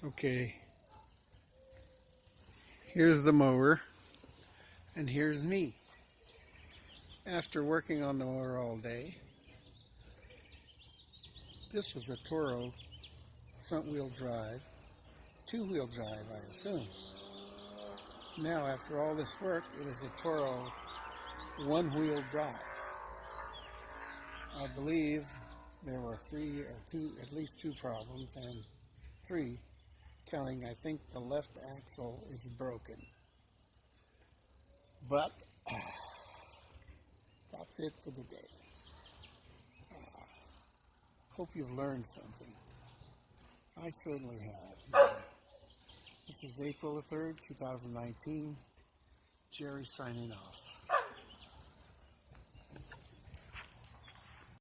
Okay, here's the mower, and here's me. After working on the mower all day, this was a Toro front-wheel drive, two-wheel drive, I assume. Now, after all this work, it is a Toro one-wheel drive. I believe there were at least two problems, and three, counting, I think the left axle is broken. But that's it for the day. Hope you've learned something. I certainly have. This is April the 3rd, 2019. Jerry signing off.